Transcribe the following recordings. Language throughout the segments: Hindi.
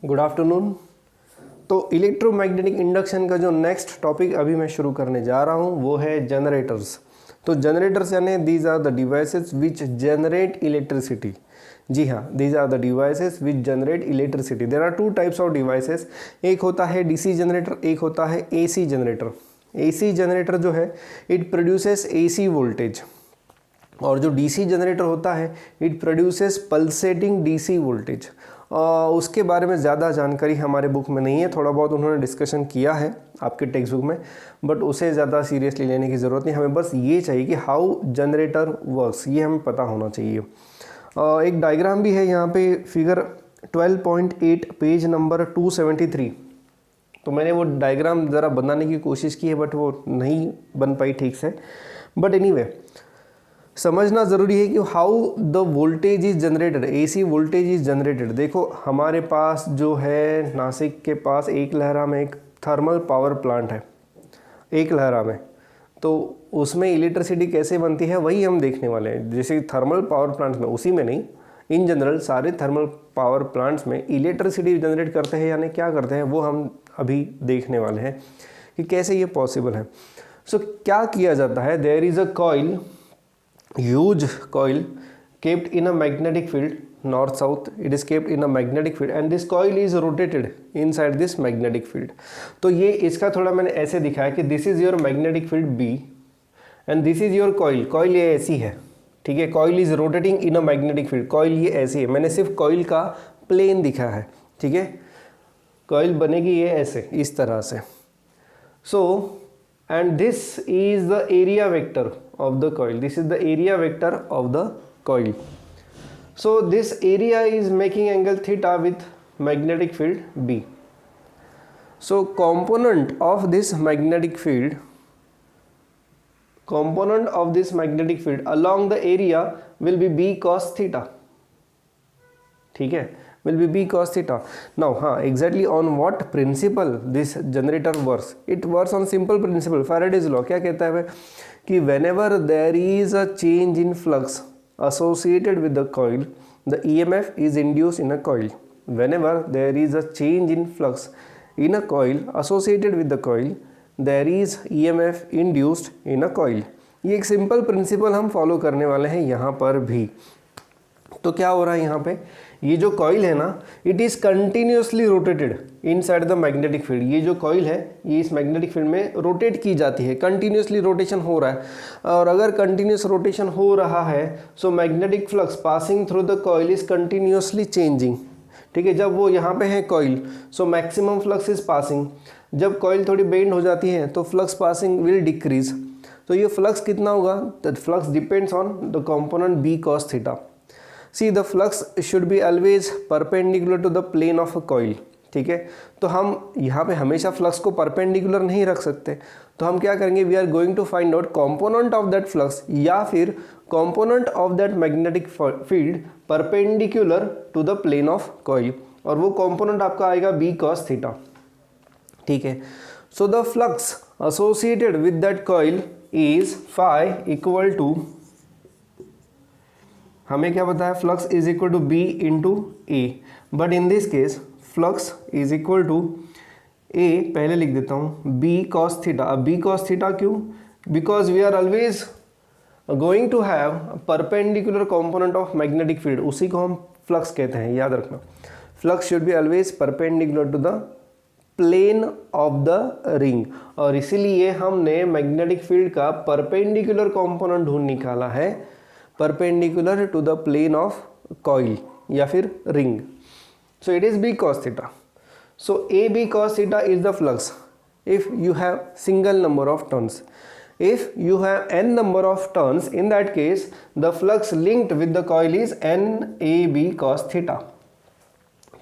Good afternoon. तो इलेक्ट्रोमैग्नेटिक इंडक्शन का जो नेक्स्ट टॉपिक अभी मैं शुरू करने जा रहा हूँ वो है जनरेटर्स। तो जनरेटर्स यानी these are the devices which generate electricity. जी हाँ, these are the devices which generate electricity. There are two types of devices, एक होता है डीसी जनरेटर, एक होता है एसी जनरेटर। एसी जनरेटर जो है इट प्रोड्यूसेस एसी वोल्टेज, और जो डीसी जनरेटर होता है it produces pulsating DC voltage. उसके बारे में ज़्यादा जानकारी हमारे बुक में नहीं है, थोड़ा बहुत उन्होंने डिस्कशन किया है आपके टेक्स्ट बुक में, बट उसे ज़्यादा सीरियसली लेने की ज़रूरत नहीं। हमें बस ये चाहिए कि हाउ जनरेटर वर्क्स, ये हमें पता होना चाहिए। एक डायग्राम भी है यहाँ पे, फिगर 12.8 पेज नंबर 273। तो मैंने वो डायग्राम ज़रा बनाने की कोशिश की है बट वो नहीं बन पाई ठीक से। बट एनीवे, समझना ज़रूरी है कि how the voltage is generated, AC voltage is generated. देखो हमारे पास जो है नासिक के पास एक लहरा में एक थर्मल पावर प्लांट है, एक लहरा में, तो उसमें इलेक्ट्रिसिटी कैसे बनती है वही हम देखने वाले हैं। जैसे थर्मल पावर प्लांट्स में, उसी में नहीं, इन जनरल सारे थर्मल पावर प्लांट्स में इलेक्ट्रिसिटी जनरेट करते हैं, यानी क्या करते हैं वो हम अभी देखने वाले हैं कि कैसे ये पॉसिबल है। सो क्या किया जाता है, there is a coil, huge coil kept in a magnetic field, north south, it is kept in a magnetic field and this coil is rotated inside this magnetic field। तो ये इसका थोड़ा मैंने ऐसे दिखाया कि this is your magnetic field B and this is your coil। coil ये ऐसी है, ठीक है, coil is rotating in a magnetic field, coil ये ऐसी है, मैंने सिर्फ coil का प्लेन दिखा है, ठीक है। coil बनेगी ये ऐसे, इस तरह से। so and this is the area vector of the coil, this is the area vector of the coil। so this area is making angle theta with magnetic field B। so component of this magnetic field, component of this magnetic field along the area will be B cos theta, ठीक है, will be B cos theta। now exactly on what principle this generator works, it works on simple principle, Faraday's law। क्या कहता है वह कि whenever there is a change in flux associated with the coil, the EMF is induced in a coil। whenever there is a change in flux in a coil associated with the coil, there is EMF induced in a coil। ये एक सिंपल प्रिंसिपल हम फॉलो करने वाले हैं यहाँ पर भी। तो क्या हो रहा है यहाँ पे, ये जो कॉइल है ना, it is continuously rotated inside the magnetic field. ये जो कॉइल है ये इस मैग्नेटिक फील्ड में रोटेट की जाती है, कंटिन्यूसली रोटेशन हो रहा है। और अगर कंटिन्यूस रोटेशन हो रहा है so magnetic flux passing through the coil is continuously changing, ठीक है। जब वो यहाँ पे है coil so maximum flux is passing, जब कॉइल थोड़ी बेंड हो जाती है तो फ्लक्स पासिंग विल डिक्रीज। तो ये फ्लक्स कितना होगा, the flux depends on the component B cos theta. See the flux should be always perpendicular to the plane of a coil, ठीक है। तो हम यहाँ पे हमेशा फ्लक्स को परपेंडिकुलर नहीं रख सकते, तो हम क्या करेंगे, we are going to find out component of that flux या फिर component of that magnetic field perpendicular to the plane of coil, और वो कॉम्पोनेंट आपका आएगा B cos थीटा, ठीक है। So the flux associated with that coil is phi equal to, हमें क्या पता है, flux is equal to B into A, but in this case flux is equal to A, पहले लिख देता हूँ B cos थीटा। अब B cos थीटा क्यों, because we are always going to have perpendicular component of magnetic field, उसी को हम फ्लक्स कहते हैं, याद रखना। Flux should be always perpendicular to the plane of the ring, और इसीलिए हमने मैग्नेटिक फील्ड का परपेंडिकुलर कॉम्पोनेंट ढूंढ निकाला है, perpendicular to the plane of coil या फिर ring. So it is B cos theta. So AB cos theta is the flux if you have single number of turns. If you have n number of turns, in that case the flux linked with the coil is NAB cos theta.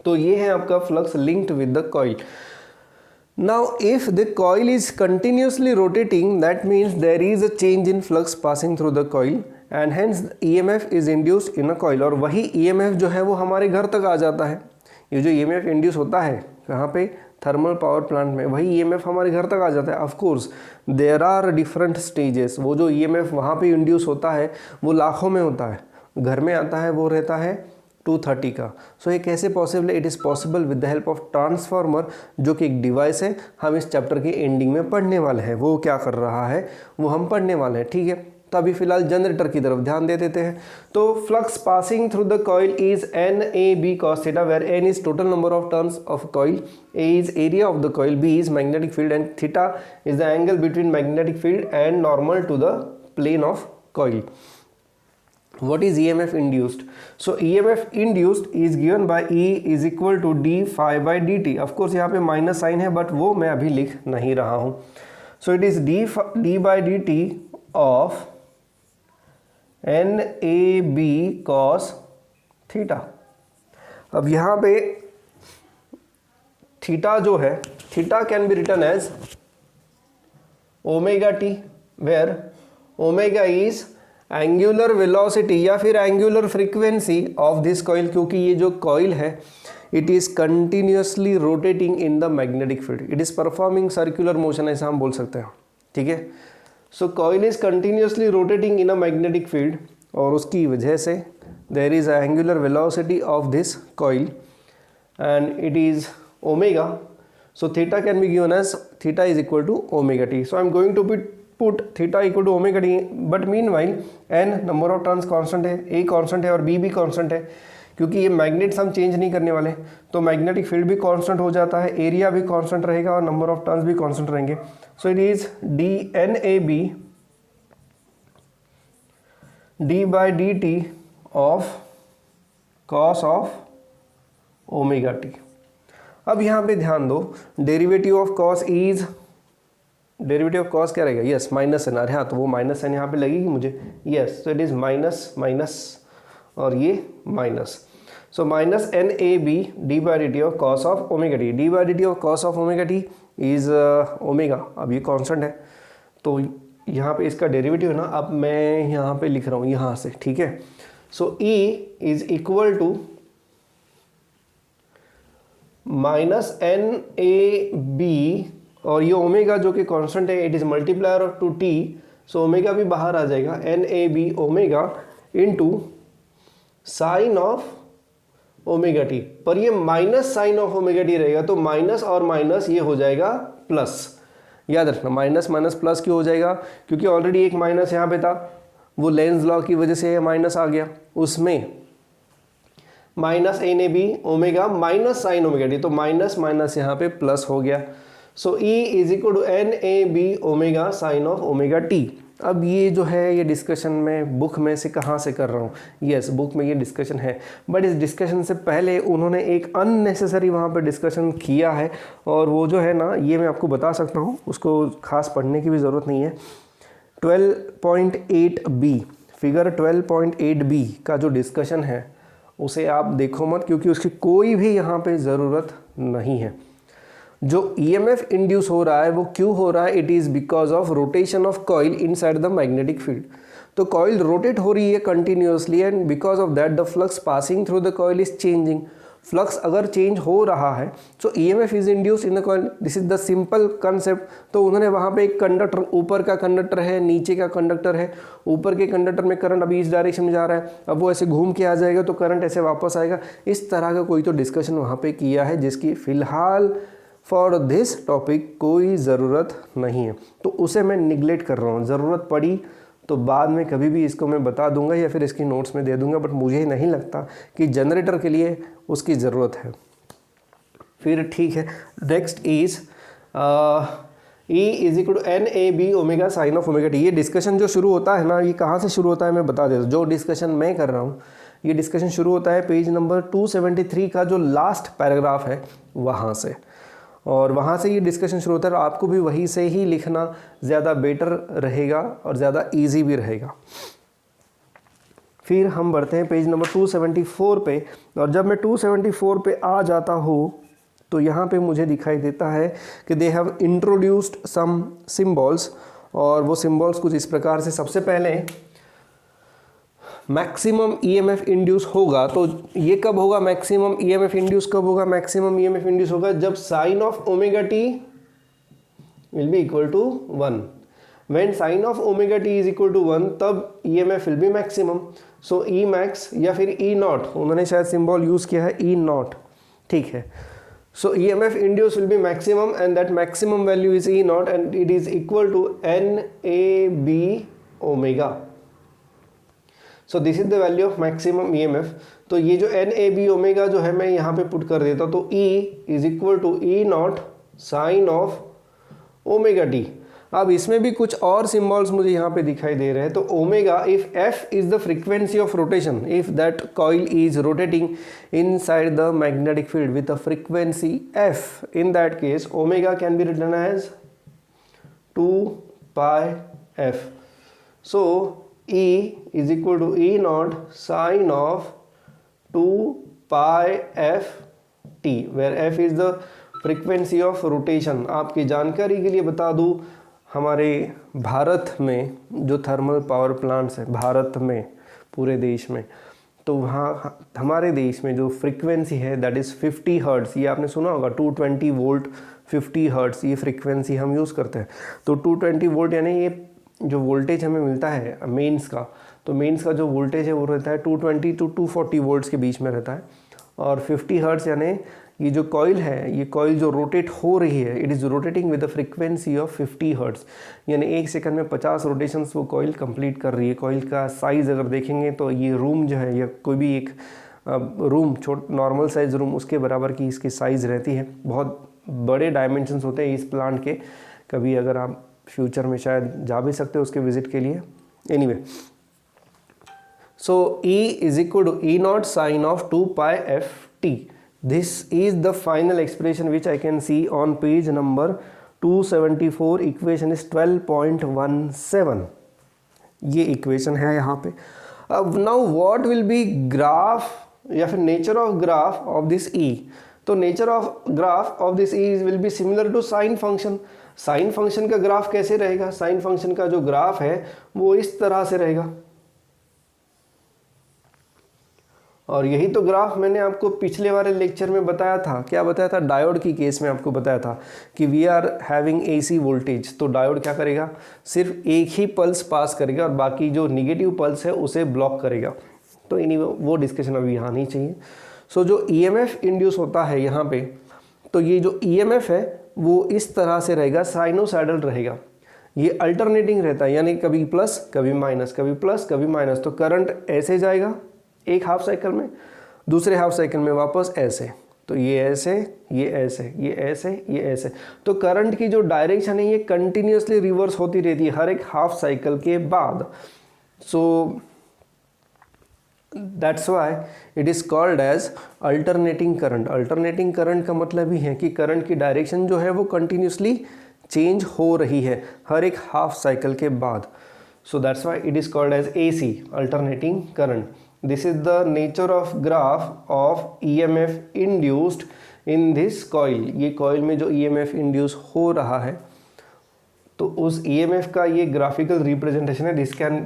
तो ये है आपका flux linked with the coil. Now if the coil is continuously rotating, that means there is a change in flux passing through the coil and hence EMF is induced in a coil। और वही EMF जो है वो हमारे घर तक आ जाता है। ये जो EMF इंड्यूस होता है कहाँ पे, थर्मल पावर प्लांट में, वही EMF हमारे घर तक आ जाता है। Of course there are different stages, वो जो EMF वहाँ पे इंड्यूस होता है वो लाखों में होता है, घर में आता है वो रहता है 230 का। सो ये कैसे पॉसिबल है? It is possible with the help of transformer, जो कि एक डिवाइस है, हम इस चैप्टर के एंडिंग में पढ़ने वाले हैं। वो क्या कर रहा है वो हम पढ़ने वाले हैं, ठीक है। तो अभी फिलहाल जनरेटर की तरफ ध्यान दे देते हैं। तो flux passing through the coil is N A B cos theta, where N is total number of turns of coil, A is area of the coil, B is magnetic field and theta is the angle between magnetic field and normal to the plane of coil. What is EMF induced? So EMF induced is given by E is equal to d phi by dt. Of course यहाँ पे माइनस साइन है, बट वो मैं अभी लिख नहीं रहा हूँ। So it is d by dt of NAB cos theta. अब यहाँ पे थीटा जो है, theta can be written as omega t, where omega is angular velocity या फिर angular frequency of this coil, क्योंकि ये जो कॉइल है it is continuously rotating in the magnetic field, it is performing circular motion, ऐसा हम बोल सकते हैं, ठीक है। So coil is continuously rotating in a magnetic field, और उसकी वजह से there is angular velocity of this coil and it is omega. So theta can be given as theta is equal to omega t. So I am going to put theta equal to omega t, but meanwhile N number of turns constant है, ए कांस्टेंट है और बी भी कांस्टेंट है, क्योंकि ये मैग्नेट्स हम चेंज नहीं करने वाले, तो मैग्नेटिक फील्ड भी कांस्टेंट हो जाता है, एरिया भी कांस्टेंट रहेगा और नंबर ऑफ टर्न्स भी कांस्टेंट रहेंगे। So it is d N A B d by d t of cos of omega T. अब यहाँ पे ध्यान दो, derivative of cos is, derivative of cos क्या रहेगा? यस माइनस एन, अरे हाँ तो वो माइनस एन यहाँ पे लगेगी मुझे, यस। तो इट इज माइनस माइनस और ये minus, so minus N A B d by d t of cos of omega t, d by d t of cos of omega T is omega. अब ये कॉन्स्टेंट है तो यहाँ पे इसका डेरिवेटिव है ना, अब मैं यहाँ पे लिख रहा हूँ यहाँ से, ठीक है। So E is equal to minus N A B, और ये ओमेगा जो कि कांस्टेंट है it is multiplier of to t, so omega भी बाहर आ जाएगा, N A B omega into sine of omega t, पर ये minus sine of omega t रहेगा, तो माइनस और माइनस ये हो जाएगा प्लस। याद रखना माइनस माइनस प्लस क्यों हो जाएगा? क्योंकि ऑलरेडी एक माइनस यहाँ पे था, वो लेंस लॉ की वजह से माइनस आ गया, उसमें minus N A B omega minus sine omega T, तो माइनस माइनस यहाँ पे प्लस हो गया। So E is equal to N A B omega sine of omega T. अब ये जो है ये डिस्कशन मैं बुक में से कहाँ से कर रहा हूँ? यस बुक में ये डिस्कशन है, बट इस डिस्कशन से पहले उन्होंने एक अननेसेसरी वहाँ पे डिस्कशन किया है, और वो जो है ना ये मैं आपको बता सकता हूँ, उसको खास पढ़ने की भी ज़रूरत नहीं है। 12.8b, फिगर 12.8b का जो डिस्कशन है उसे आप देखो मत, क्योंकि उसकी कोई भी यहाँ पे ज़रूरत नहीं है। जो EMF इंड्यूस हो रहा है वो क्यों हो रहा है? It is because of rotation of coil inside the magnetic field. तो कॉइल रोटेट हो रही है continuously, and because of that the flux passing through the coil is changing. Flux अगर चेंज हो रहा है तो EMF is induce in the coil, this is the simple concept. तो उन्होंने वहाँ पे एक कंडक्टर, ऊपर का कंडक्टर है, नीचे का कंडक्टर है, ऊपर के कंडक्टर में करंट अभी इस डायरेक्शन में जा रहा है, अब वो ऐसे घूम के आ जाएगा तो करंट ऐसे वापस आएगा। इस तरह का कोई तो डिस्कशन वहाँ पे किया है जिसकी फ़िलहाल फॉर दिस टॉपिक कोई ज़रूरत नहीं है, तो उसे मैं निगलेक्ट कर रहा हूँ। ज़रूरत पड़ी तो बाद में कभी भी इसको मैं बता दूंगा या फिर इसकी नोट्स में दे दूंगा, बट मुझे नहीं लगता कि जनरेटर के लिए उसकी ज़रूरत है। फिर ठीक है, next is E is equal to N A B omega sine of omega t. ये डिस्कशन जो शुरू होता है ना, ये कहाँ से शुरू होता है मैं बता देता हूँ। जो डिस्कशन मैं कर रहा हूँ ये डिस्कशन शुरू होता है पेज नंबर 273 का जो लास्ट पैराग्राफ है वहाँ से, और वहाँ से ये डिस्कशन शुरू होता है। और आपको भी वहीं से ही लिखना ज़्यादा बेटर रहेगा और ज़्यादा इजी भी रहेगा। फिर हम बढ़ते हैं पेज नंबर 274 पे, और जब मैं 274 पे आ जाता हूँ तो यहाँ पे मुझे दिखाई देता है कि they have introduced some symbols, और वो सिम्बॉल्स कुछ इस प्रकार से। सबसे पहले मैक्सिमम EMF इंड्यूस होगा, तो ये कब होगा? मैक्सिमम EMF इंड्यूस कब होगा? मैक्सिमम EMF इंड्यूस होगा जब sine of omega t will be equal to 1। When sine of omega T is equal to 1 तब EMF will be maximum. So E max या फिर ई नॉट, उन्होंने शायद सिंबल यूज किया है ई नॉट, ठीक है। So EMF induce will be maximum and that maximum value is E naught and it is equal to N A B omega. So this is the value of maximum EMF. तो ये जो एन ए बी ओमेगा जो है मैं यहाँ पे पुट कर देता हूँ, तो E is equal to E naught sine of omega T. अब इसमें भी कुछ और सिंबल्स मुझे यहाँ पे दिखाई दे रहे हैं। तो omega, if F is the frequency of rotation, if that coil is rotating inside the magnetic field with a frequency F, in that case omega can be written as 2 pi F. So E is equal to E naught sine of 2 pi f t, where f is the frequency of rotation। आपकी जानकारी के लिए बता दूँ, हमारे भारत में जो थर्मल पावर प्लांट्स है, भारत में पूरे देश में, तो वहाँ हमारे देश में जो फ्रीक्वेंसी है दैट इज़ 50 हर्ट्ज़। ये आपने सुना होगा 220 वोल्ट 50 हर्ट्ज़, ये फ्रीक्वेंसी हम यूज़ करते हैं। तो 220 वोल्ट यानी ये जो वोल्टेज हमें मिलता है मेंस का, तो मेंस का जो वोल्टेज है वो रहता है 220 टू 240 वोल्ट्स के बीच में रहता है। और 50 हर्ट्ज़ यानी ये जो कॉइल है, ये कॉइल जो रोटेट हो रही है, it is rotating with the frequency of 50 hertz, यानी 1 सेकंड में 50 रोटेशंस वो कॉइल कंप्लीट कर रही है। कॉइल का साइज़ अगर देखेंगे तो ये रूम जो है, या कोई भी एक रूम, नॉर्मल साइज रूम, उसके बराबर की इसकी साइज़ रहती है। बहुत बड़े डायमेंशंस होते हैं इस प्लांट के। कभी अगर आप फ्यूचर में शायद जा भी सकते हो उसके विजिट के लिए। Anyway, so E is equal to E naught sine of 2 pi F T. This is the final expression which I can see on page number 274। Equation is 12.17। ये इक्वेशन है यहाँ पे। अब now what will be graph या फिर nature of graph of this E। तो nature of graph of this E will be similar to sine function. Sine function का ग्राफ कैसे रहेगा? साइन फंक्शन का जो ग्राफ है वो इस तरह से रहेगा, और यही तो ग्राफ मैंने आपको पिछले वाले लेक्चर में बताया था। क्या बताया था? डायोड की केस में आपको बताया था कि we are having AC voltage, तो डायोड क्या करेगा? सिर्फ एक ही पल्स पास करेगा और बाकी जो निगेटिव पल्स है उसे ब्लॉक करेगा। तो इन्हीं वो डिस्कशन अभी यहाँ नहीं चाहिए। सो जो ईएमएफ इंड्यूस होता है यहाँ पे, तो ये जो ईएमएफ है वो इस तरह से रहेगा, साइनोसाइडल रहेगा। ये अल्टरनेटिंग रहता है, यानी कभी प्लस कभी माइनस, कभी प्लस कभी माइनस। तो करंट ऐसे जाएगा एक हाफ साइकिल में, दूसरे हाफ साइकिल में वापस ऐसे, तो ये ऐसे, ये ऐसे, ये ऐसे, ये ऐसे। तो करंट की जो डायरेक्शन है ये कंटिन्यूसली रिवर्स होती रहती है हर एक हाफ साइकिल के बाद। So that's why it is called as alternating current. Alternating current का मतलब ही है कि करंट की डायरेक्शन जो है वो कंटिन्यूसली चेंज हो रही है हर एक हाफ साइकिल के बाद। So that's why it is called as AC, alternating current. This is the nature of graph of EMF induced in this coil. ये कॉइल में जो ईएमएफ इंड्यूस हो रहा है, तो उस ईएमएफ का ये ग्राफिकल रिप्रेजेंटेशन है।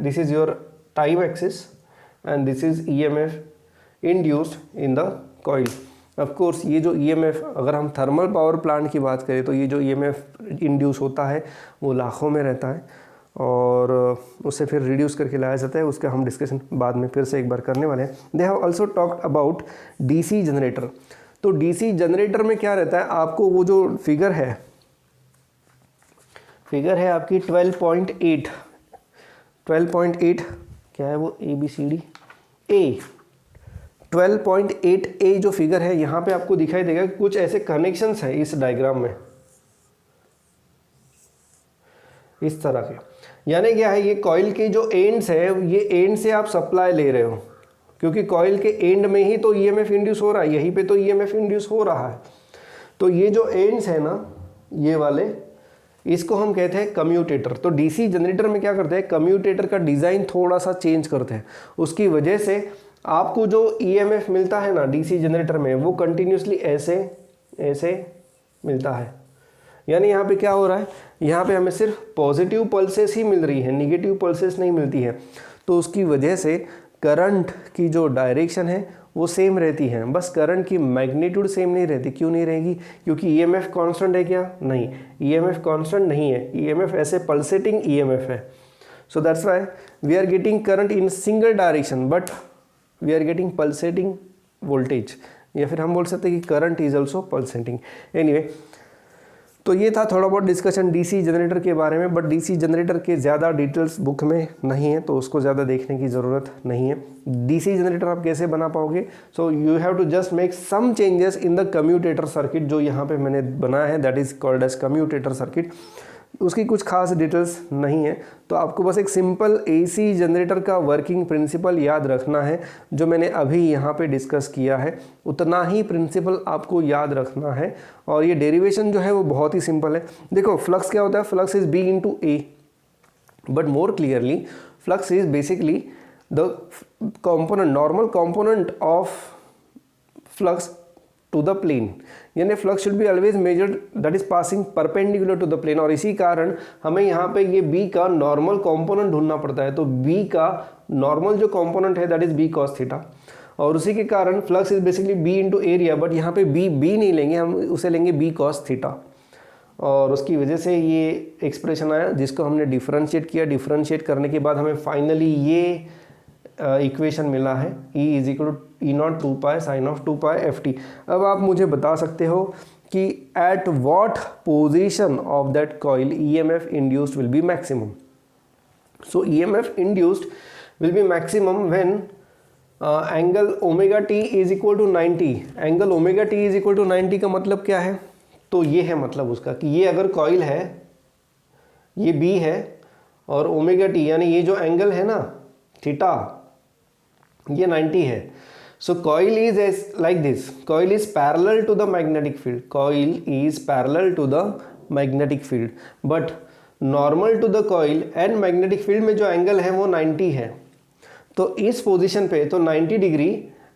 This is your time axis and this is EMF induced in the coil। of course ये जो EMF, अगर हम थर्मल पावर प्लांट की बात करें तो ये जो EMF इंड्यूस होता है वो लाखों में रहता है, और उसे फिर रिड्यूस करके लाया जाता है। उसका हम डिस्कशन बाद में फिर से एक बार करने वाले हैं। They have also talked about DC generator. तो DC जनरेटर में क्या रहता है, आपको वो जो फिगर है आपकी 12.8 क्या है वो, ABCD A 12.8A जो फिगर है यहाँ पे आपको दिखाई देगा कि कुछ ऐसे कनेक्शंस हैं इस डायग्राम में, इस तरह के। यानी क्या है, ये कॉइल के जो एंड्स है, ये एंड से आप सप्लाई ले रहे हो, क्योंकि कॉइल के एंड में ही तो ईएमएफ इंड्यूस हो रहा है, यहीं पे तो ईएमएफ इंड्यूस हो रहा है। तो ये जो एंड्स है ना, ये वाले, इसको हम कहते हैं कम्यूटेटर। तो डीसी जनरेटर में क्या करते हैं, कम्यूटेटर का डिज़ाइन थोड़ा सा चेंज करते हैं। उसकी वजह से आपको जो ईएमएफ मिलता है ना डीसी जनरेटर में, वो कंटिन्यूसली ऐसे ऐसे मिलता है। यानी यहाँ पे क्या हो रहा है, यहाँ पे हमें सिर्फ पॉजिटिव पल्सेस ही मिल रही है, निगेटिव पल्सेस नहीं मिलती है। तो उसकी वजह से करंट की जो डायरेक्शन है वो सेम रहती है, बस करंट की मैग्नीट्यूड सेम नहीं रहती। क्यों नहीं रहेगी? क्योंकि ईएमएफ कांस्टेंट है क्या? नहीं, ईएमएफ कांस्टेंट नहीं है, ईएमएफ ऐसे पल्सेटिंग ईएमएफ है। So that's why we are getting current in single direction but we are getting pulsating voltage, या फिर हम बोल सकते हैं कि current is also pulsating. Anyway, तो ये था थोड़ा बहुत डिस्कशन डीसी जनरेटर के बारे में, बट डीसी जनरेटर के ज़्यादा डिटेल्स बुक में नहीं है तो उसको ज़्यादा देखने की ज़रूरत नहीं है। डीसी जनरेटर आप कैसे बना पाओगे? So you have to just make some changes in the commutator circuit, जो यहाँ पे मैंने बनाया है, that is called as commutator circuit. उसकी कुछ खास डिटेल्स नहीं है, तो आपको बस एक सिंपल एसी जनरेटर का वर्किंग प्रिंसिपल याद रखना है, जो मैंने अभी यहाँ पे डिस्कस किया है उतना ही प्रिंसिपल आपको याद रखना है। और ये डेरिवेशन जो है वो बहुत ही सिंपल है। देखो, फ्लक्स क्या होता है? Flux is B into A, but more clearly flux is basically the component, normal component of flux to the plane, यानी flux should be always measured that is passing perpendicular to the plane. और इसी कारण हमें यहाँ पे ये बी का नॉर्मल कंपोनेंट ढूंढना पड़ता है। तो बी का नॉर्मल जो कंपोनेंट है that is B cos theta, और उसी के कारण flux is basically B into area, but यहाँ पे बी नहीं लेंगे, हम उसे लेंगे बी कॉस थीटा, और उसकी वजह से ये एक्सप्रेशन आया जिसको हमने डिफरेंशिएट किया। डिफरेंशिएट करने के बाद हमें फाइनली ये इक्वेशन मिला है, E is equal to E naught 2 pi sine of 2 pi F T. अब आप मुझे बता सकते हो कि at what position of that coil EMF induced will be maximum. So EMF induced will be maximum when angle omega T is equal to 90। Angle omega T is equal to 90 का मतलब क्या है? तो ये है मतलब उसका कि ये अगर कॉइल है, ये B है, और ओमेगा टी यानी ये जो एंगल है ना थीटा, ये 90 है। So coil is as like this, coil is parallel to the magnetic field, coil is parallel to the magnetic field, but normal to the coil and magnetic field में जो एंगल है वो 90 है। तो इस पोजीशन पे तो 90 डिग्री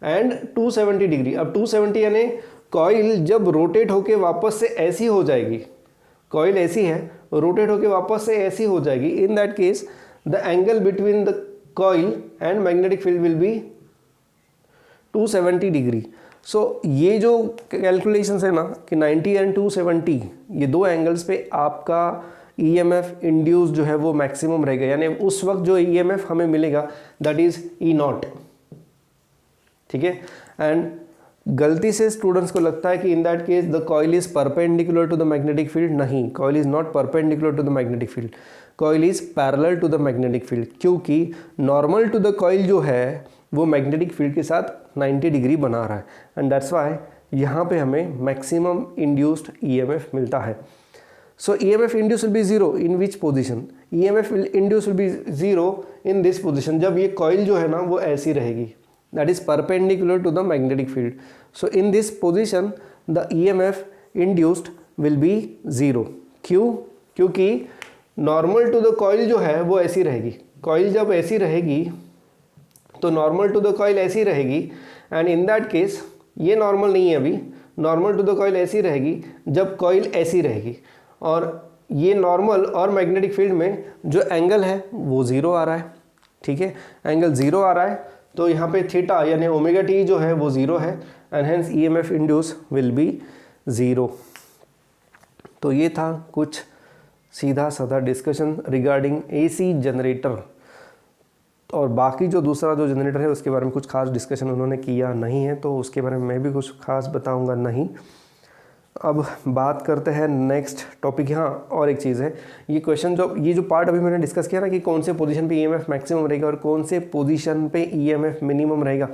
एंड 270 डिग्री। अब 270 यानी कॉइल जब रोटेट होके वापस से ऐसी हो जाएगी, कॉइल ऐसी है, रोटेट होके वापस से ऐसी हो जाएगी, in that case the angle between the coil and magnetic field will be 270 degree. So ये जो कैलकुलेशंस है ना कि 90 एंड 270, ये दो एंगल्स पे आपका EMF इंड्यूस जो है वो मैक्सिमम रहेगा, यानी उस वक्त जो EMF हमें मिलेगा दैट इज E नॉट। ठीक है, एंड गलती से स्टूडेंट्स को लगता है कि in that case the coil is perpendicular to the magnetic field. नहीं, coil is not perpendicular to the magnetic field, coil is parallel to the magnetic field, क्योंकि नॉर्मल टू द कॉइल जो है वो मैग्नेटिक फील्ड के साथ 90 डिग्री बना रहा है, एंड दैट्स व्हाई यहाँ पे हमें मैक्सिमम इंड्यूस्ड EMF मिलता है। So EMF induce will be zero in which position? EMF induce will be zero in this position, जब ये कॉइल जो है ना वो ऐसी रहेगी, that is perpendicular to the magnetic field. So in this position the EMF induced will be zero. क्यों? क्योंकि नॉर्मल टू द कॉइल जो है वो ऐसी रहेगी, कॉइल जब ऐसी रहेगी तो नॉर्मल टू द कॉइल ऐसी रहेगी, एंड इन दैट केस ये नॉर्मल नहीं है अभी, नॉर्मल टू द कॉइल ऐसी रहेगी जब कॉइल ऐसी रहेगी, और ये नॉर्मल और मैग्नेटिक फील्ड में जो एंगल है वो ज़ीरो आ रहा है। ठीक है, एंगल ज़ीरो आ रहा है, तो यहाँ पे थीटा यानी ओमेगा टी जो है वो ज़ीरो है, and hence EMF induce will be zero. तो ये था कुछ सीधा साधा डिस्कशन रिगार्डिंग AC जनरेटर, और बाकी जो दूसरा जो जनरेटर है उसके बारे में कुछ खास डिस्कशन उन्होंने किया नहीं है, तो उसके बारे में मैं भी कुछ खास बताऊंगा नहीं। अब बात करते हैं नेक्स्ट टॉपिक। हाँ, और एक चीज़ है, ये क्वेश्चन ये जो पार्ट अभी मैंने डिस्कस किया ना कि कौन से पोजीशन पे EMF मैक्सिमम रहेगा और कौन से पोजीशन पे EMF मिनिमम रहेगा,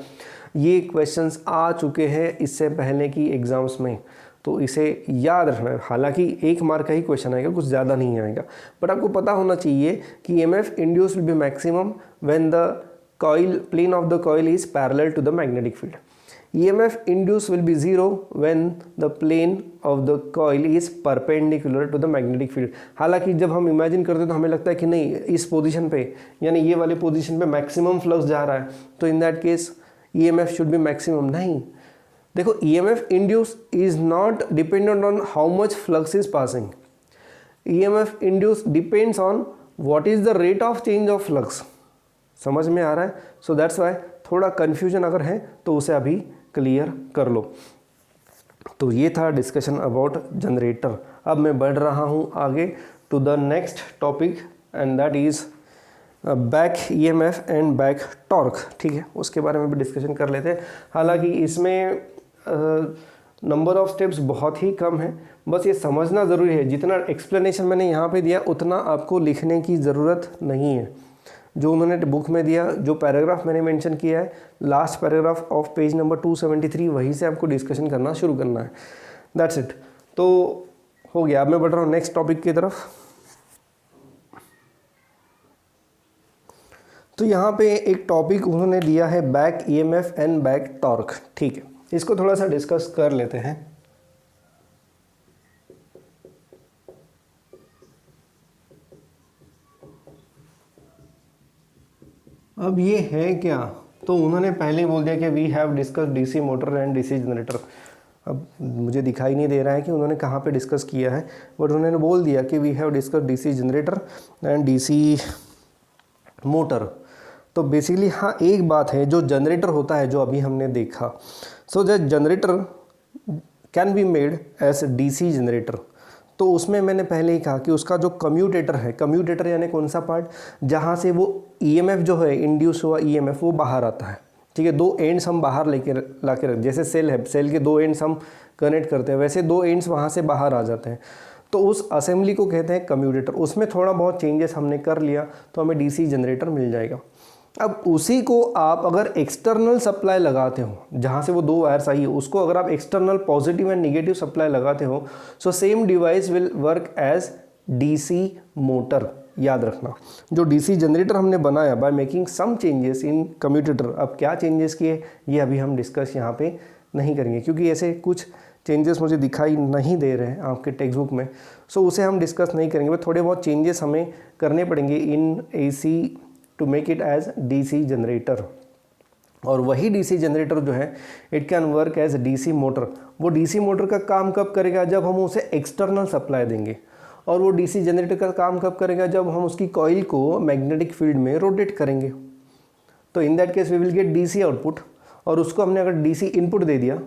ये क्वेश्चंस आ चुके हैं इससे पहले की एग्ज़ाम्स में, तो इसे याद रखना है। हालांकि 1 मार्क का ही क्वेश्चन आएगा, कुछ ज़्यादा नहीं आएगा, बट आपको पता होना चाहिए कि EMF induce will be maximum when the coil plane of the coil is parallel to the magnetic field. EMF induce will be zero when the plane of the coil is perpendicular to the magnetic field. हालांकि जब हम इमेजिन करते हैं तो हमें लगता है कि नहीं, इस पोजीशन पे यानी ये वाले पोजीशन पे मैक्सिमम फ्लक्स जा रहा है, तो in that case EMF should be maximum. नहीं, देखो, EMF induce is not dependent on how much flux is passing, EMF induce depends on what is the rate of change of flux. समझ में आ रहा है? सो दैट्स वाई थोड़ा कन्फ्यूजन अगर है तो उसे अभी क्लियर कर लो। तो ये था डिस्कशन अबाउट जनरेटर। अब मैं बढ़ रहा हूँ आगे to the next topic and that is back EMF and back torque. ठीक है, उसके बारे में भी डिस्कशन कर लेते हैं। हालांकि इसमें नंबर ऑफ स्टेप्स बहुत ही कम है, बस ये समझना ज़रूरी है। जितना एक्सप्लेनेशन मैंने यहाँ पे दिया उतना आपको लिखने की ज़रूरत नहीं है। जो उन्होंने बुक में दिया, जो पैराग्राफ मैंने मेंशन किया है, last paragraph of page number 273, वहीं से आपको डिस्कशन करना शुरू करना है। That's it. तो हो गया। अब मैं बढ़ रहा हूँ नेक्स्ट टॉपिक की तरफ। तो यहाँ पे एक टॉपिक उन्होंने दिया है back EMF and back torque. ठीक है, इसको थोड़ा सा डिस्कस कर लेते हैं। अब ये है क्या, तो उन्होंने पहले ही बोल दिया कि we have discuss DC motor and DC generator. अब मुझे दिखाई नहीं दे रहा है कि उन्होंने कहाँ पे डिस्कस किया है, बट उन्होंने बोल दिया कि we have discuss DC generator and DC motor. तो बेसिकली हाँ, एक बात है, जो जनरेटर होता है जो अभी हमने देखा, so that generator can be made as DC generator. तो उसमें मैंने पहले ही कहा कि उसका जो कम्यूटेटर है, कम्यूटेटर यानी कौन सा पार्ट, जहाँ से वो ईएमएफ जो है, इंड्यूस हुआ ईएमएफ, वो बाहर आता है। ठीक है, दो एंड्स हम बाहर ला के रख, जैसे सेल है, सेल के दो एंड्स हम कनेक्ट करते हैं, वैसे दो एंड्स वहाँ से बाहर आ जाते हैं। तो उस असेंबली को कहते हैं कम्यूटेटर। उसमें थोड़ा बहुत चेंजेस हमने कर लिया तो हमें डीसी जनरेटर मिल जाएगा। अब उसी को आप अगर एक्सटर्नल सप्लाई लगाते हो, जहाँ से वो दो वायर्स आई है, उसको अगर आप external positive and negative supply लगाते हो, so same device will work as DC motor. याद रखना, जो डीसी जनरेटर हमने बनाया by making some changes in commutator. अब क्या चेंजेस किए ये अभी हम डिस्कस यहाँ पे नहीं करेंगे, क्योंकि ऐसे कुछ चेंजेस मुझे दिखाई नहीं दे रहे हैं आपके टेक्स्ट बुक में, सो उसे हम डिस्कस नहीं करेंगे। बट थोड़े बहुत चेंजेस हमें करने पड़ेंगे in AC to make it as DC generator. और वही डीसी जनरेटर जो है, it can work as DC motor. वो डीसी मोटर का काम कब करेगा, जब हम उसे एक्सटर्नल सप्लाई देंगे। और वो डीसी जनरेटर का काम कब करेगा, जब हम उसकी कॉइल को मैग्नेटिक फील्ड में रोटेट करेंगे। तो in that case we will get DC output, और उसको हमने अगर डीसी इनपुट दे दिया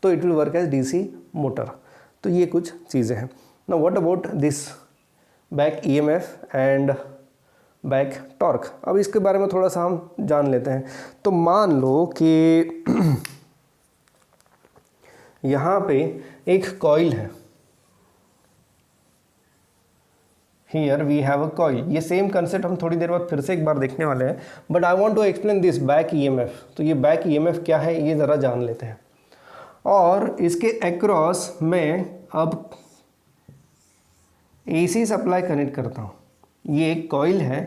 तो it will work as DC motor. तो ये कुछ चीज़ें हैं। Now what about this back EMF and back torque. अब इसके बारे में थोड़ा सा हम जान लेते हैं। तो मान लो कि यहाँ पे एक कॉइल है, here we have a coil. ये सेम कंसेप्ट हम थोड़ी देर बाद फिर से एक बार देखने वाले हैं, but I want to explain this back EMF. तो ये बैक ईएमएफ क्या है ये ज़रा जान लेते हैं। और इसके अक्रॉस मैं अब एसी सप्लाई कनेक्ट करता हूँ। ये एक कॉइल है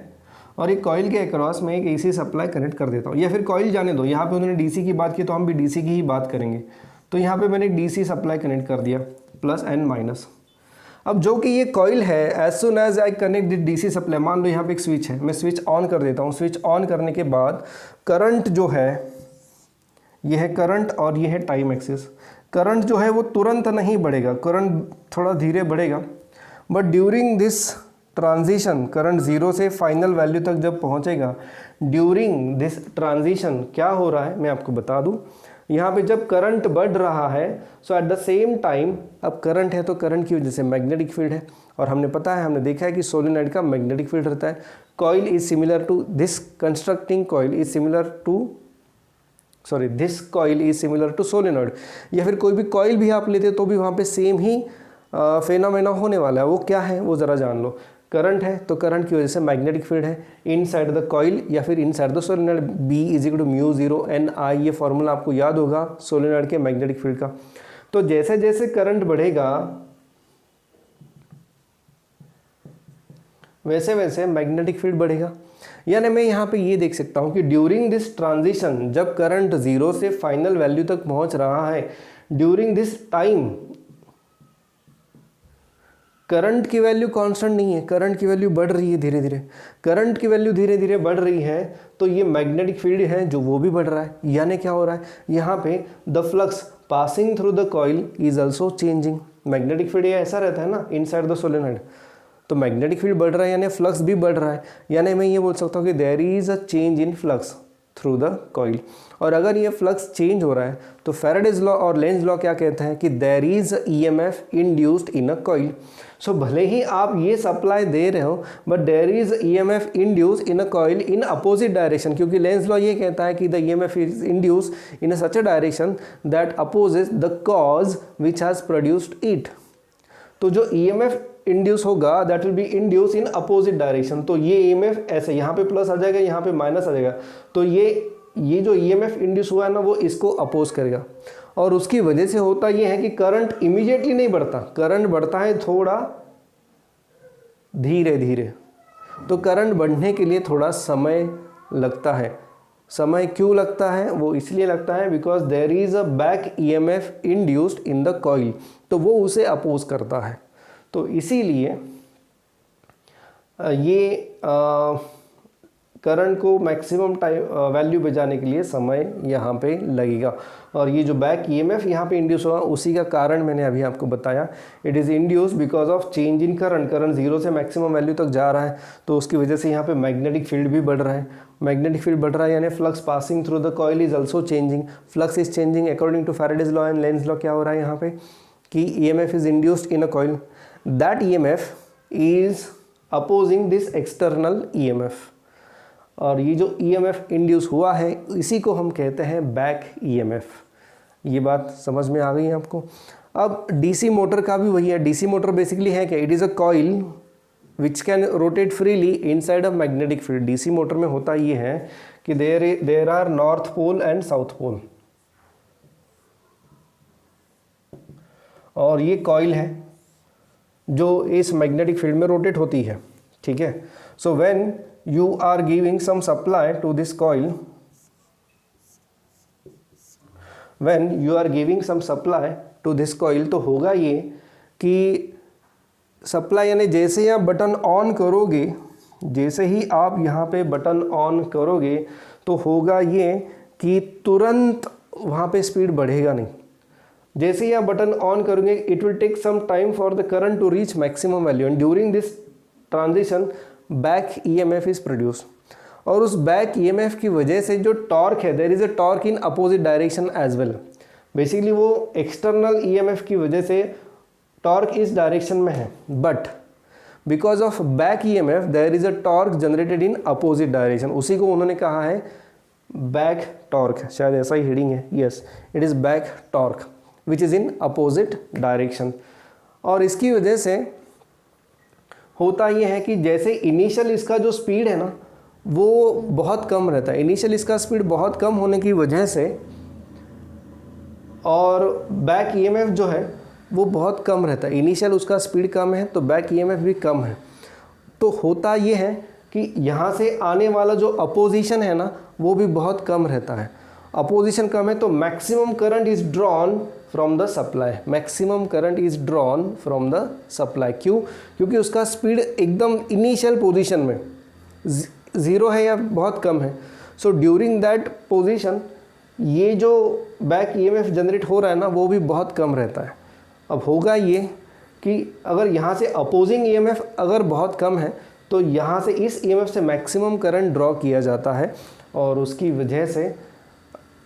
और एक कॉइल के अक्रॉस में एक एसी सप्लाई कनेक्ट कर देता हूँ, या फिर कॉइल जाने दो, यहाँ पे उन्होंने डीसी की बात की तो हम भी डीसी की ही बात करेंगे। तो यहाँ पे मैंने डीसी सप्लाई कनेक्ट कर दिया, प्लस एंड माइनस। अब जो कि ये कॉइल है, as soon as I connect the DC supply, मान लो यहाँ पे एक स्विच है, मैं स्विच ऑन कर देता हूँ। स्विच ऑन करने के बाद करंट जो है, ये है करंट और ये है टाइम एक्सिस। करंट जो है वो तुरंत नहीं बढ़ेगा, करंट थोड़ा धीरे बढ़ेगा, but during this transition, current zero से फाइनल वैल्यू तक जब पहुंचेगा, ड्यूरिंग दिस ट्रांजिशन क्या हो रहा है मैं आपको बता दूं। यहाँ पे जब करंट बढ़ रहा है, सो एट द सेम टाइम, अब करंट है तो करंट की वजह से मैग्नेटिक फील्ड है, और हमने पता है, हमने देखा है कि सोलेनॉइड का मैग्नेटिक फील्ड रहता है। Coil is similar to this, constructing coil is similar to, sorry, this coil is similar to solenoid. या फिर कोई भी कॉइल भी आप लेते तो भी वहाँ पे सेम ही फेनोमेना होने वाला है। वो क्या है वो ज़रा जान लो। करंट है तो करंट की वजह से मैग्नेटिक फील्ड है इन साइड द कॉइल या फिर inside the solenoid. B is equal to mu 0 N I, ये फॉर्मूला आपको याद होगा सोलेनॉइड के मैग्नेटिक फील्ड का। तो जैसे जैसे करंट बढ़ेगा वैसे वैसे मैग्नेटिक फील्ड बढ़ेगा। यानी मैं यहाँ पे ये देख सकता हूँ कि ड्यूरिंग दिस ट्रांजिशन, जब करंट 0 से फाइनल वैल्यू तक पहुँच रहा है, ड्यूरिंग दिस टाइम करंट की वैल्यू कांस्टेंट नहीं है, करंट की वैल्यू बढ़ रही है धीरे धीरे। करंट की वैल्यू धीरे धीरे बढ़ रही है तो ये मैग्नेटिक फील्ड है जो वो भी बढ़ रहा है। यानी क्या हो रहा है, यहाँ पे the flux passing through the coil is also changing. Magnetic field ये ऐसा रहता है ना इनसाइड द सोलेनॉइड, तो मैग्नेटिक फील्ड बढ़ रहा है यानी फ्लक्स भी बढ़ रहा है, यानी मैं ये बोल सकता हूँ कि there is a change in flux through the coil. और अगर ये फ्लक्स चेंज हो रहा है तो फैराडेज लॉ और लेंज लॉ क्या कहते हैं कि there is EMF induced in a coil. So भले ही आप ये सप्लाई दे रहे हो but there is EMF induced in a coil in opposite direction, क्योंकि लेंज लॉ ये कहता है कि the EMF is induced in such a direction that opposes the cause which has produced it. तो जो ईएमएफ इंड्यूस होगा that will be induce in opposite direction. तो ये ईएमएफ ऐसे यहाँ पे प्लस आ जाएगा, यहाँ पे माइनस आ जाएगा, तो ये जो ईएमएफ इंड्यूस हुआ है ना वो इसको अपोज करेगा। और उसकी वजह से होता ये है कि करंट इमीडिएटली नहीं बढ़ता, करंट बढ़ता है थोड़ा धीरे धीरे। तो करंट बढ़ने के लिए थोड़ा समय लगता है। समय क्यों लगता है? वो इसलिए लगता है because there is a back EMF induced in the coil, तो वो उसे अपोज करता है। तो इसीलिए ये करंट को मैक्सिमम टाइम वैल्यू पे जाने के लिए समय यहाँ पे लगेगा। और ये जो बैक ईएमएफ यहाँ पे इंड्यूस हुआ उसी का कारण मैंने अभी आपको बताया, it is induce because of change in current. Current zero से मैक्सिमम वैल्यू तक जा रहा है, तो उसकी वजह से यहाँ पे मैग्नेटिक फील्ड भी बढ़ रहा है। मैग्नेटिक फील्ड बढ़ रहा है यानी flux passing through the coil is also changing, flux is changing according to Faraday's law and Lenz law. क्या हो रहा है यहाँ पे कि EMF is induced in a coil, that EMF is opposing this external EMF. और ये जो ईएमएफ इंड्यूस हुआ है इसी को हम कहते हैं बैक ईएमएफ। ये बात समझ में आ गई है आपको? अब डीसी मोटर का भी वही है। डीसी मोटर बेसिकली है क्या? It is a coil which can rotate freely inside of magnetic field. DC motor में होता ये है कि there are north pole and south pole, और ये कॉइल है जो इस मैग्नेटिक फील्ड में रोटेट होती है, ठीक है। So when you are giving some supply to this coil, when you are giving some supply to this coil, तो होगा ये कि सप्लाई यानी जैसे ही आप बटन ऑन करोगे, जैसे ही आप यहाँ पे बटन ऑन करोगे तो होगा ये कि तुरंत वहाँ पे स्पीड बढ़ेगा नहीं। जैसे ही आप बटन ऑन करोगे it will take some time for the current to reach maximum value, and during this transition back EMF is produce. और उस बैक ईएमएफ की वजह से जो टॉर्क है, there is a torque in opposite direction as well. Basically वो एक्सटर्नल ईएमएफ की वजह से टॉर्क इस डायरेक्शन में है, but because of back EMF there is a torque generated in opposite direction. उसी को उन्होंने कहा है बैक टॉर्क, शायद ऐसा ही हेडिंग है। Yes, it is back torque which is in opposite direction. और इसकी वजह से होता ये है कि जैसे इनिशियल इसका जो स्पीड है ना वो बहुत कम रहता है। इनिशियल इसका स्पीड बहुत कम होने की वजह से और बैक ईएमएफ जो है वो बहुत कम रहता है। इनिशियल उसका स्पीड कम है तो बैक ईएमएफ भी कम है। तो होता ये है कि यहाँ से आने वाला जो अपोजिशन है ना वो भी बहुत कम रहता है। अपोजिशन कम है तो maximum current is drawn from the supply, maximum current is drawn from the supply. क्यों? क्योंकि उसका स्पीड एकदम इनिशियल पोजीशन में ज़ीरो है या बहुत कम है। सो ड्यूरिंग दैट पोजीशन ये जो बैक ईएमएफ जनरेट हो रहा है ना वो भी बहुत कम रहता है। अब होगा ये कि अगर यहाँ से अपोजिंग ईएमएफ अगर बहुत कम है तो यहाँ से इस ईएमएफ से मैक्सिमम करंट ड्रॉ किया जाता है, और उसकी वजह से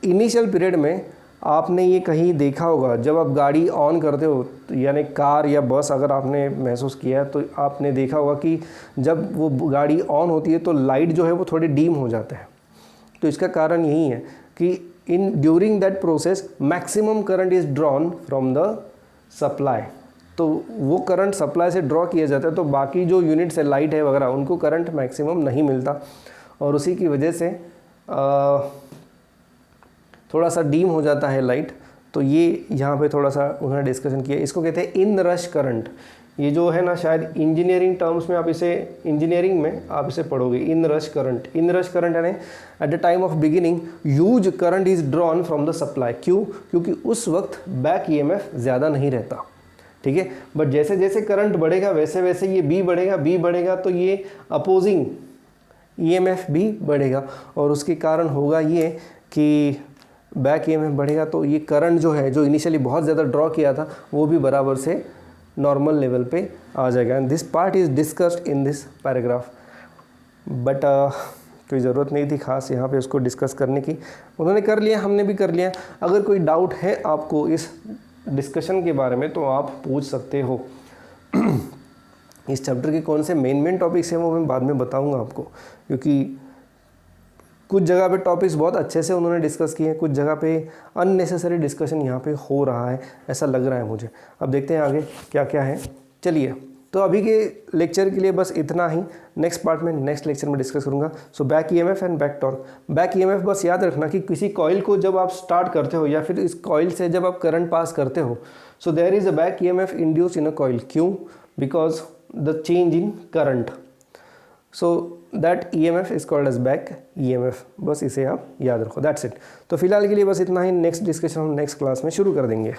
इनिशियल पीरियड में आपने ये कहीं देखा होगा, जब आप गाड़ी ऑन करते हो यानी कार या बस अगर आपने महसूस किया है तो आपने देखा होगा कि जब वो गाड़ी ऑन होती है तो लाइट जो है वो थोड़ी डीम हो जाता है। तो इसका कारण यही है कि in during that process maximum current is drawn from the supply. तो वो करंट सप्लाई से ड्रॉ किया जाता है, तो बाकी जो यूनिट्स है लाइट है वगैरह उनको करंट मैक्सिमम नहीं मिलता, और उसी की वजह से थोड़ा सा डीम हो जाता है लाइट। तो ये यहाँ पे थोड़ा सा उन्होंने डिस्कशन किया, इसको कहते हैं इन रश करंट। ये जो है ना शायद इंजीनियरिंग टर्म्स में आप इसे इंजीनियरिंग में आप इसे पढ़ोगे, inrush current. Inrush current यानी at the time of beginning huge current is drawn from the supply. क्यों? क्योंकि उस वक्त बैक ईएमएफ ज़्यादा नहीं रहता, ठीक है। बट जैसे जैसे करंट बढ़ेगा वैसे वैसे ये बी बढ़ेगा तो ये अपोजिंग ईएमएफ भी बढ़ेगा, और उसके कारण होगा ये कि बैक ईएमएफ बढ़ेगा तो ये करंट जो है जो इनिशियली बहुत ज़्यादा ड्रॉ किया था वो भी बराबर से नॉर्मल लेवल पे आ जाएगा। And this part is discussed in this paragraph, but कोई ज़रूरत नहीं थी खास यहाँ पे उसको डिस्कस करने की, उन्होंने कर लिया, हमने भी कर लिया। अगर कोई डाउट है आपको इस डिस्कशन के बारे में तो आप पूछ सकते हो। इस चैप्टर के कौन से मेन टॉपिक्स हैं वो मैं बाद में बताऊंगा आपको, क्योंकि कुछ जगह पे टॉपिक्स बहुत अच्छे से उन्होंने डिस्कस किए हैं, कुछ जगह पे अननेसेसरी डिस्कशन यहाँ पे हो रहा है, ऐसा लग रहा है मुझे। अब देखते हैं आगे क्या क्या है। चलिए, तो अभी के लेक्चर के लिए बस इतना ही। नेक्स्ट पार्ट में नेक्स्ट लेक्चर में डिस्कस करूँगा। So back EMF and back torque. Back EMF बस याद रखना कि किसी कॉइल को जब आप स्टार्ट करते हो या फिर इस कॉइल से जब आप करंट पास करते हो, so there is a back EMF induce in a coil. क्यों? Because the change in current, so that EMF is called as back EMF। बस इसे आप याद रखो, दैट्स इट। तो फिलहाल के लिए बस इतना ही। नेक्स्ट डिस्कशन हम नेक्स्ट क्लास में शुरू कर देंगे।